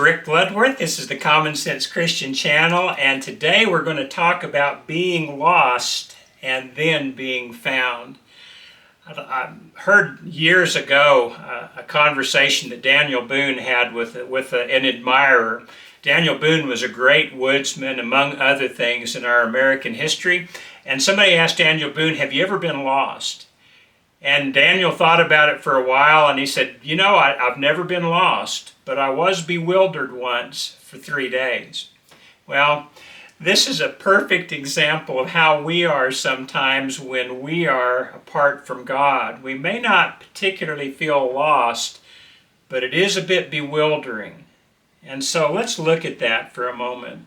Rick Bloodworth. This is the Common Sense Christian channel, and today we're going to talk about being lost and then being found. I heard years ago a conversation that Daniel Boone had with an admirer. Daniel Boone was a great woodsman, among other things, in our American history. And somebody asked Daniel Boone, "Have you ever been lost?" And Daniel thought about it for a while, and he said, "You know, I've never been lost, but I was bewildered once for 3 days." Well, this is a perfect example of how we are sometimes when we are apart from God. We may not particularly feel lost, but it is a bit bewildering. And so let's look at that for a moment.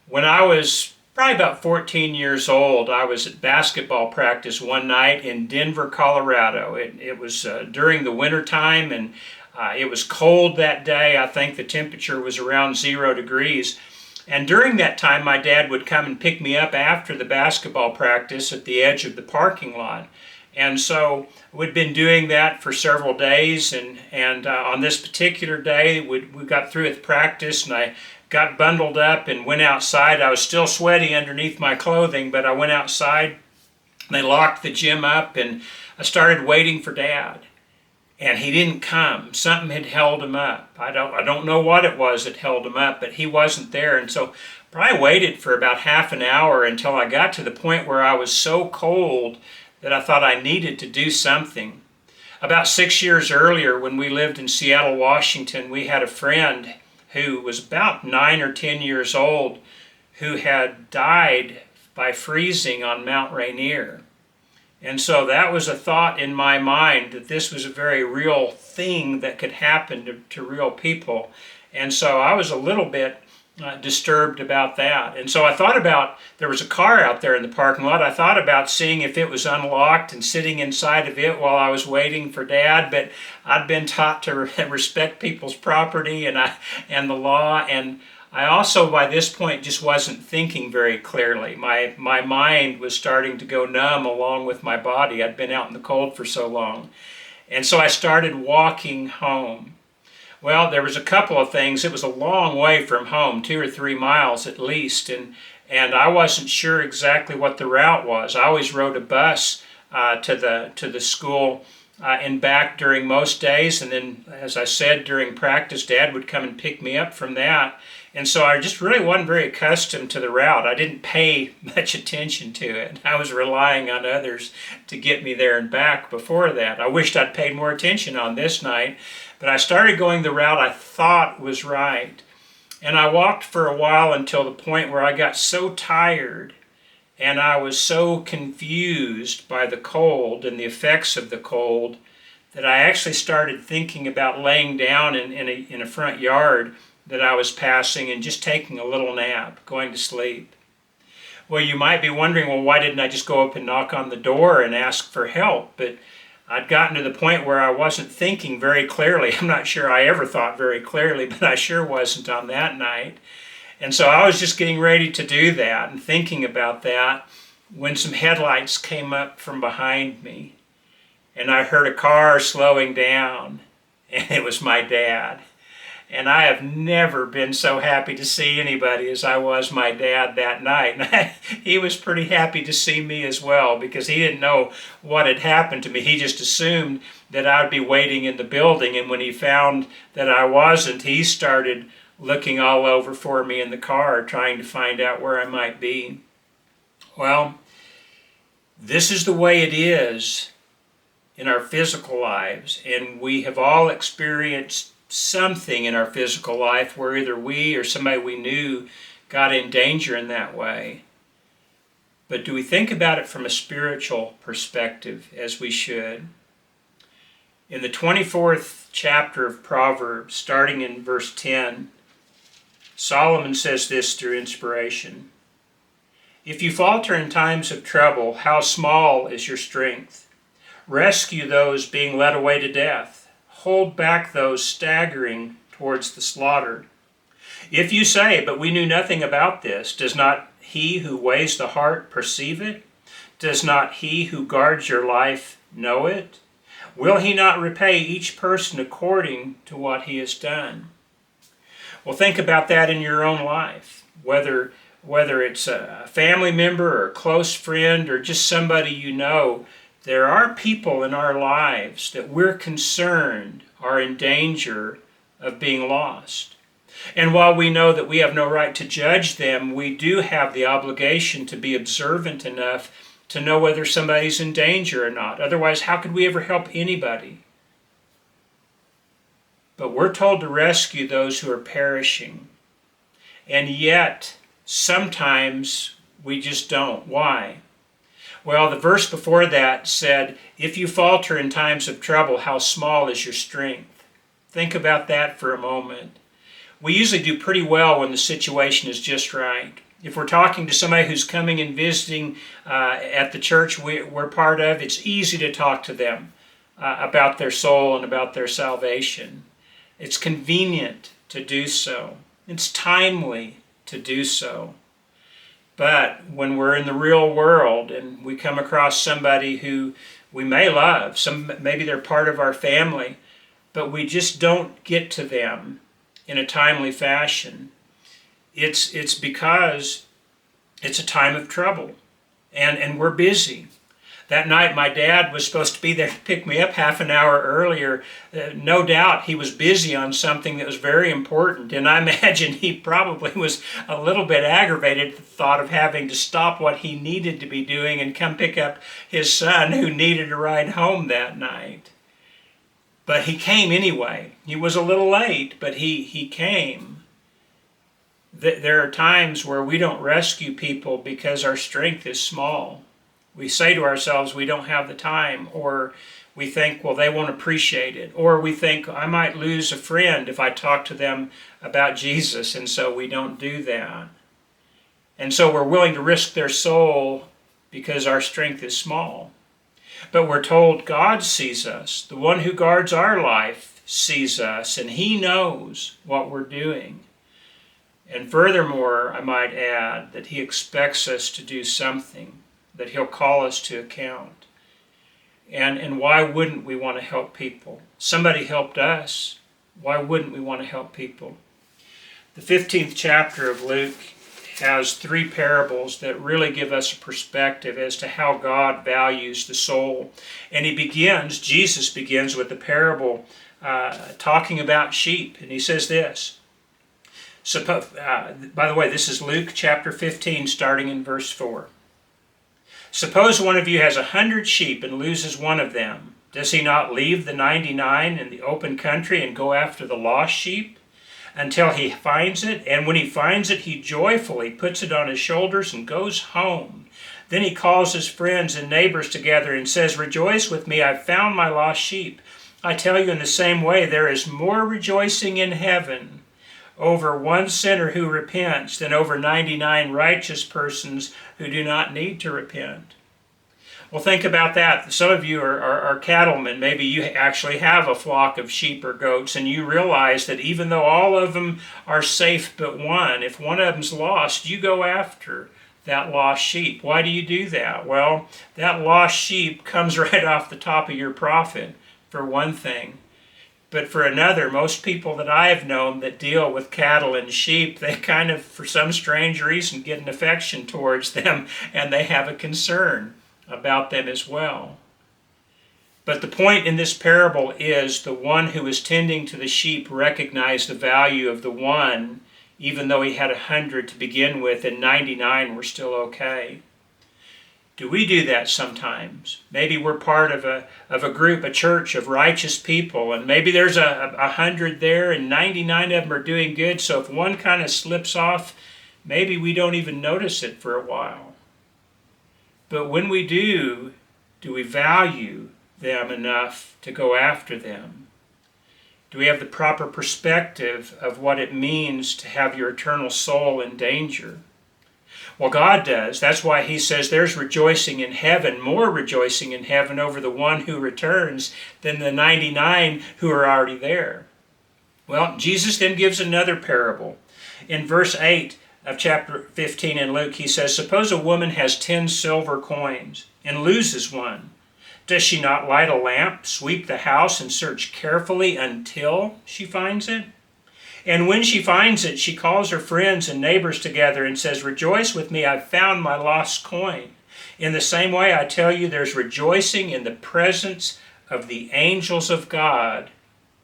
When I was probably about 14 years old, I was at basketball practice one night in Denver, Colorado. It was during the winter time, and it was cold that day. I think the temperature was around 0 degrees. And during that time, my dad would come and pick me up after the basketball practice at the edge of the parking lot. And so we'd been doing that for several days, and on this particular day, we got through with practice, and I got bundled up and went outside. I was still sweaty underneath my clothing, but I went outside, and they locked the gym up, and I started waiting for Dad. And he didn't come. Something had held him up. I don't know what it was that held him up, but he wasn't there. And so I waited for about half an hour until I got to the point where I was so cold that I thought I needed to do something. About 6 years earlier, when we lived in Seattle, Washington, we had a friend who was about 9 or 10 years old who had died by freezing on Mount Rainier. And so that was a thought in my mind that this was a very real thing that could happen to real people. And so I was a little bit disturbed about that. And so I thought about, there was a car out there in the parking lot. I thought about seeing if it was unlocked and sitting inside of it while I was waiting for Dad, but I'd been taught to respect people's property and the law, and I also, by this point, just wasn't thinking very clearly. My mind was starting to go numb along with my body. I'd been out in the cold for so long. And so I started walking home. Well, there was a couple of things. It was a long way from home, 2 or 3 miles at least, and I wasn't sure exactly what the route was. I always rode a bus to the school and back during most days, and then, as I said, during practice, Dad would come and pick me up from that. And so I just really wasn't very accustomed to the route. I didn't pay much attention to it. I was relying on others to get me there and back before that. I wished I'd paid more attention on this night, but I started going the route I thought was right. And I walked for a while until the point where I got so tired and I was so confused by the cold and the effects of the cold that I actually started thinking about laying down in a front yard that I was passing and just taking a little nap, going to sleep. Well, you might be wondering, well, why didn't I just go up and knock on the door and ask for help? But I'd gotten to the point where I wasn't thinking very clearly. I'm not sure I ever thought very clearly, but I sure wasn't on that night. And so I was just getting ready to do that and thinking about that when some headlights came up from behind me. And I heard a car slowing down, and it was my dad. And I have never been so happy to see anybody as I was my dad that night. And he was pretty happy to see me as well, because he didn't know what had happened to me. He just assumed that I would be waiting in the building. And when he found that I wasn't, he started looking all over for me in the car, trying to find out where I might be. Well, this is the way it is in our physical lives. And we have all experienced something in our physical life where either we or somebody we knew got in danger in that way. But do we think about it from a spiritual perspective, as we should? In the 24th chapter of Proverbs, starting in verse 10, Solomon says this through inspiration: "If you falter in times of trouble, how small is your strength? Rescue those being led away to death. Hold back those staggering towards the slaughter. If you say, 'But we knew nothing about this,' does not he who weighs the heart perceive it? Does not he who guards your life know it? Will he not repay each person according to what he has done?" Well, think about that in your own life, whether it's a family member or a close friend or just somebody you know. There are people in our lives that we're concerned are in danger of being lost. And while we know that we have no right to judge them, we do have the obligation to be observant enough to know whether somebody's in danger or not. Otherwise, how could we ever help anybody? But we're told to rescue those who are perishing. And yet, sometimes we just don't. Why? Well, the verse before that said, if you falter in times of trouble, how small is your strength? Think about that for a moment. We usually do pretty well when the situation is just right. If we're talking to somebody who's coming and visiting at the church we're part of, it's easy to talk to them about their soul and about their salvation. It's convenient to do so. It's timely to do so. But when we're in the real world and we come across somebody who we may love, maybe they're part of our family, but we just don't get to them in a timely fashion, it's because it's a time of trouble and we're busy. That night my dad was supposed to be there to pick me up half an hour earlier. No doubt he was busy on something that was very important, and I imagine he probably was a little bit aggravated at the thought of having to stop what he needed to be doing and come pick up his son who needed a ride home that night. But he came anyway. He was a little late, but he came. There are times where we don't rescue people because our strength is small. We say to ourselves we don't have the time, or we think, well, they won't appreciate it, or we think I might lose a friend if I talk to them about Jesus, and so we don't do that. And so we're willing to risk their soul because our strength is small. But we're told God sees us. The one who guards our life sees us, and he knows what we're doing. And furthermore, I might add that he expects us to do something, that he'll call us to account. And why wouldn't we want to help people? Somebody helped us. Why wouldn't we want to help people? The 15th chapter of Luke has 3 parables that really give us a perspective as to how God values the soul. And Jesus begins with the parable talking about sheep. And he says this. By the way, this is Luke chapter 15, starting in verse 4. Suppose one of you has 100 sheep and loses one of them. Does he not leave the 99 in the open country and go after the lost sheep until he finds it? And when he finds it, he joyfully puts it on his shoulders and goes home. Then he calls his friends and neighbors together and says, "Rejoice with me, I've found my lost sheep." I tell you, in the same way, there is more rejoicing in heaven over one sinner who repents than over 99 righteous persons who do not need to repent. Well, think about that. Some of you are cattlemen. Maybe you actually have a flock of sheep or goats, and you realize that even though all of them are safe but one, if one of them's lost, you go after that lost sheep. Why do you do that? Well, that lost sheep comes right off the top of your profit, for one thing. But for another, most people that I have known that deal with cattle and sheep, they kind of, for some strange reason, get an affection towards them, and they have a concern about them as well. But the point in this parable is the one who was tending to the sheep recognized the value of the one, even though he had 100 to begin with, and 99 were still okay. Do we do that sometimes? Maybe we're part of a group, a church of righteous people, and maybe there's 100 there and 99 of them are doing good, so if one kind of slips off, maybe we don't even notice it for a while. But when we do we value them enough to go after them? Do we have the proper perspective of what it means to have your eternal soul in danger? Well, God does. That's why he says there's rejoicing in heaven, more rejoicing in heaven over the one who returns than the 99 who are already there. Well, Jesus then gives another parable. In verse 8 of chapter 15 in Luke, he says, suppose a woman has 10 silver coins and loses one. Does she not light a lamp, sweep the house, and search carefully until she finds it? And when she finds it, she calls her friends and neighbors together and says, "Rejoice with me, I've found my lost coin." In the same way, I tell you, there's rejoicing in the presence of the angels of God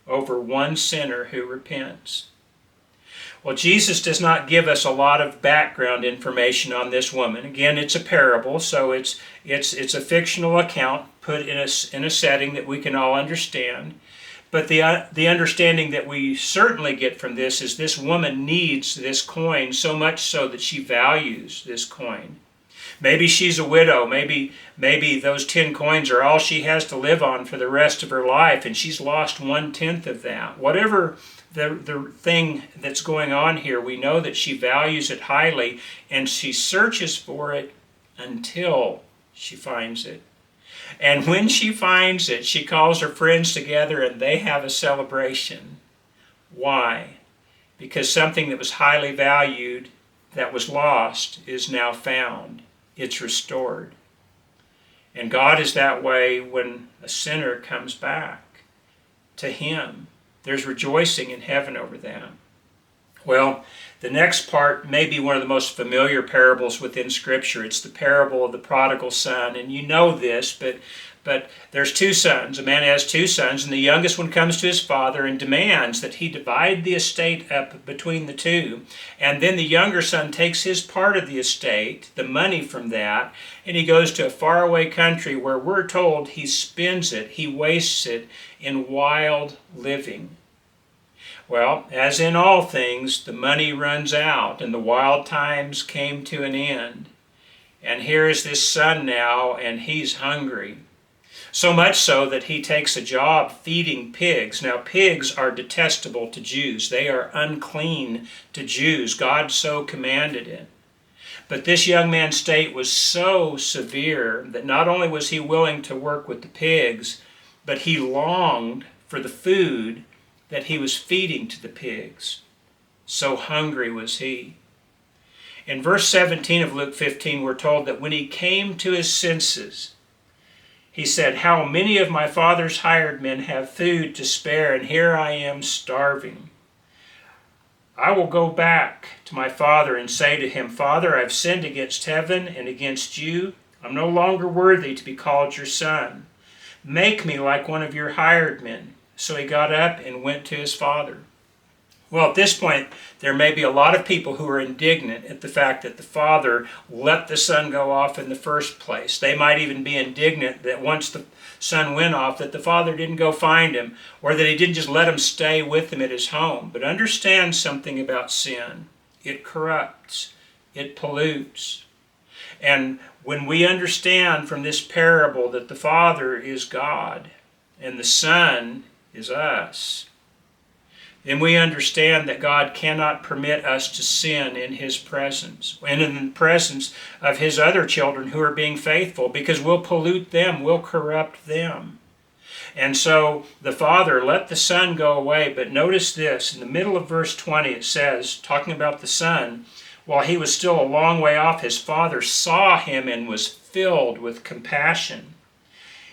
over one sinner who repents. Well, Jesus does not give us a lot of background information on this woman. Again, it's a parable, so it's a fictional account put in a setting that we can all understand. But the understanding that we certainly get from this is this woman needs this coin so much so that she values this coin. Maybe she's a widow. Maybe those 10 coins are all she has to live on for the rest of her life, and she's lost 1/10 of that. Whatever the thing that's going on here, we know that she values it highly, and she searches for it until she finds it. And when she finds it, she calls her friends together and they have a celebration. Why? Because something that was highly valued, that was lost, is now found. It's restored. And God is that way when a sinner comes back to Him. There's rejoicing in heaven over that. Well, the next part may be one of the most familiar parables within Scripture. It's the parable of the prodigal son. And you know this, but there's 2 sons. A man has 2 sons, and the youngest one comes to his father and demands that he divide the estate up between the 2. And then the younger son takes his part of the estate, the money from that, and he goes to a faraway country where we're told he spends it, he wastes it in wild living. Well, as in all things, the money runs out and the wild times came to an end. And here is this son now, and he's hungry. So much so that he takes a job feeding pigs. Now, pigs are detestable to Jews. They are unclean to Jews. God so commanded it. But this young man's state was so severe that not only was he willing to work with the pigs, but he longed for the food that he was feeding to the pigs. So hungry was he. In verse 17 of Luke 15, we're told that when he came to his senses, he said, "How many of my father's hired men have food to spare, and here I am starving. I will go back to my father and say to him, 'Father, I've sinned against heaven and against you. I'm no longer worthy to be called your son. Make me like one of your hired men.' So he got up and went to his father." Well, at this point, there may be a lot of people who are indignant at the fact that the father let the son go off in the first place. They might even be indignant that once the son went off, that the father didn't go find him, or that he didn't just let him stay with him at his home. But understand something about sin. It corrupts. It pollutes. And when we understand from this parable that the Father is God and the Son is us, then we understand that God cannot permit us to sin in His presence and in the presence of His other children who are being faithful, because we'll pollute them, we'll corrupt them. And so the Father let the Son go away, but notice this, in the middle of verse 20 it says, talking about the Son, while he was still a long way off, his Father saw him and was filled with compassion.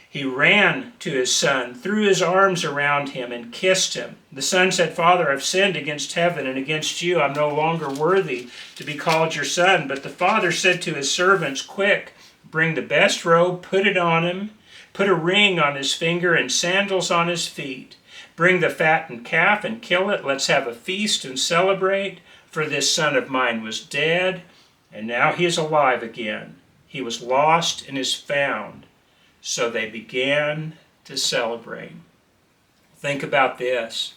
He ran to his son, threw his arms around him, and kissed him. The son said, "Father, I've sinned against heaven and against you. I'm no longer worthy to be called your son." But the father said to his servants, "Quick, bring the best robe, put it on him, put a ring on his finger and sandals on his feet. Bring the fattened calf and kill it. Let's have a feast and celebrate. For this son of mine was dead, and now he is alive again. He was lost and is found." So they began to celebrate. Think about this.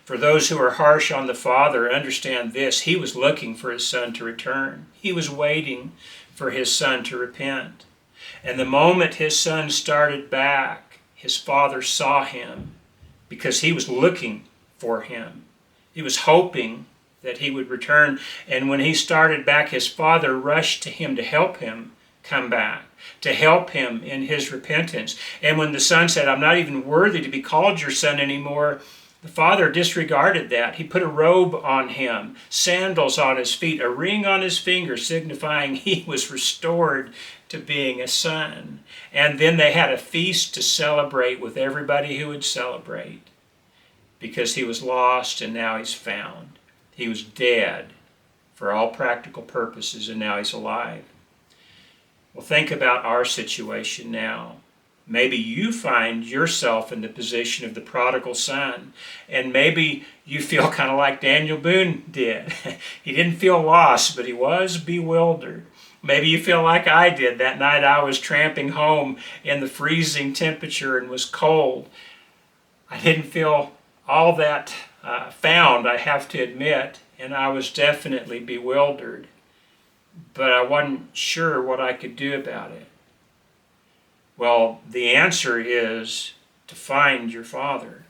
For those who are harsh on the Father, understand this. He was looking for his son to return. He was waiting for his son to repent. And the moment his son started back, his Father saw him because he was looking for him. He was hoping that he would return. And when he started back, his Father rushed to him to help him come back, to help him in his repentance. And when the son said, "I'm not even worthy to be called your son anymore," the Father disregarded that. He put a robe on him, sandals on his feet, a ring on his finger, signifying he was restored to being a son. And then they had a feast to celebrate with everybody who would celebrate. because he was lost and now he's found. He was dead for all practical purposes and now he's alive. Well, think about our situation now. Maybe you find yourself in the position of the prodigal son, and maybe you feel kind of like Daniel Boone did. He didn't feel lost, but he was bewildered. Maybe you feel like I did that night I was tramping home in the freezing temperature and was cold. I didn't feel all that found, I have to admit, and I was definitely bewildered, but I wasn't sure what I could do about it. Well, the answer is to find your Father,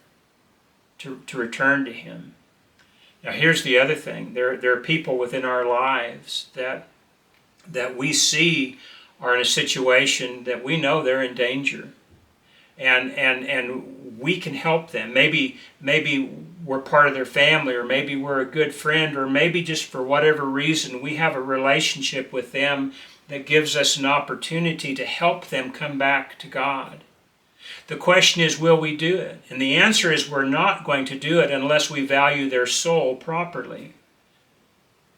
to return to Him. Now, here's the other thing. There are people within our lives that we see are in a situation that we know they're in danger, and we can help them. Maybe we're part of their family, or maybe we're a good friend, or maybe just for whatever reason we have a relationship with them that gives us an opportunity to help them come back to God. The question is, will we do it? And the answer is we're not going to do it unless we value their soul properly.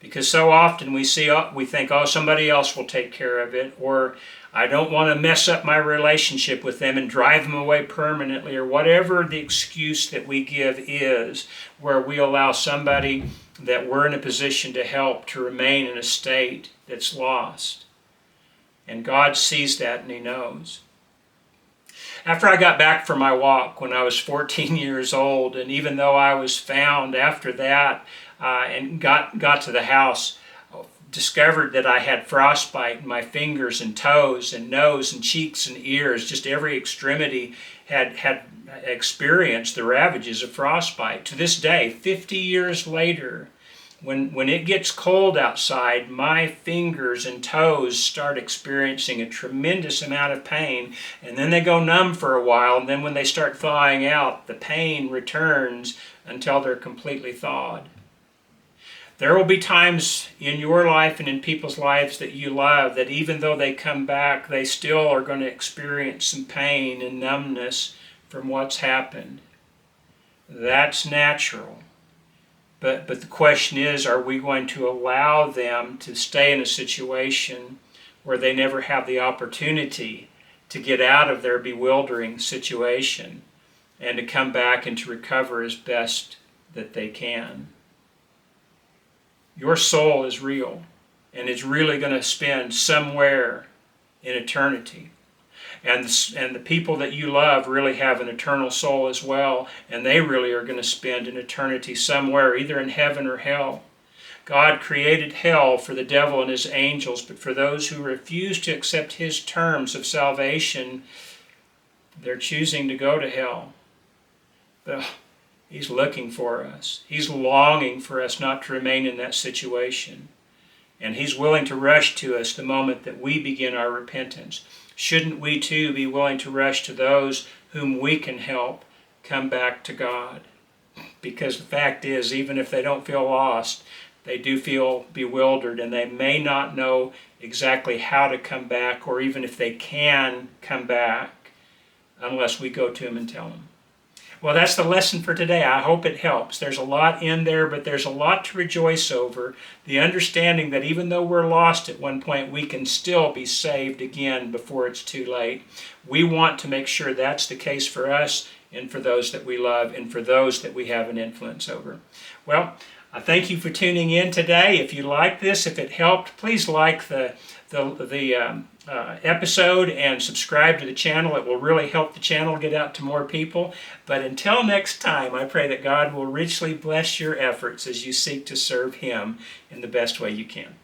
Because so often we think, oh, somebody else will take care of it, or I don't want to mess up my relationship with them and drive them away permanently, or whatever the excuse that we give is, where we allow somebody that we're in a position to help to remain in a state that's lost. And God sees that and He knows. After I got back from my walk when I was 14 years old, and even though I was found after that and got to the house, discovered that I had frostbite in my fingers and toes and nose and cheeks and ears, just every extremity had experienced the ravages of frostbite. To this day, 50 years later, when it gets cold outside, my fingers and toes start experiencing a tremendous amount of pain, and then they go numb for a while, and then when they start thawing out, the pain returns until they're completely thawed. There will be times in your life and in people's lives that you love that even though they come back, they still are going to experience some pain and numbness from what's happened. That's natural. But the question is, are we going to allow them to stay in a situation where they never have the opportunity to get out of their bewildering situation and to come back and to recover as best that they can? Your soul is real, and it's really going to spend somewhere in eternity. And the people that you love really have an eternal soul as well, and they really are going to spend an eternity somewhere, either in heaven or hell. God created hell for the devil and his angels, but for those who refuse to accept His terms of salvation, they're choosing to go to hell. But He's looking for us. He's longing for us not to remain in that situation. And He's willing to rush to us the moment that we begin our repentance. Shouldn't we too be willing to rush to those whom we can help come back to God? Because the fact is, even if they don't feel lost, they do feel bewildered, and they may not know exactly how to come back, or even if they can come back, unless we go to them and tell them. Well, that's the lesson for today. I hope it helps. There's a lot in there, but there's a lot to rejoice over. The understanding that even though we're lost at one point, we can still be saved again before it's too late. We want to make sure that's the case for us and for those that we love and for those that we have an influence over. Well, I thank you for tuning in today. If you like this, if it helped, please like the episode and subscribe to the channel. It will really help the channel get out to more people. But until next time, I pray that God will richly bless your efforts as you seek to serve Him in the best way you can.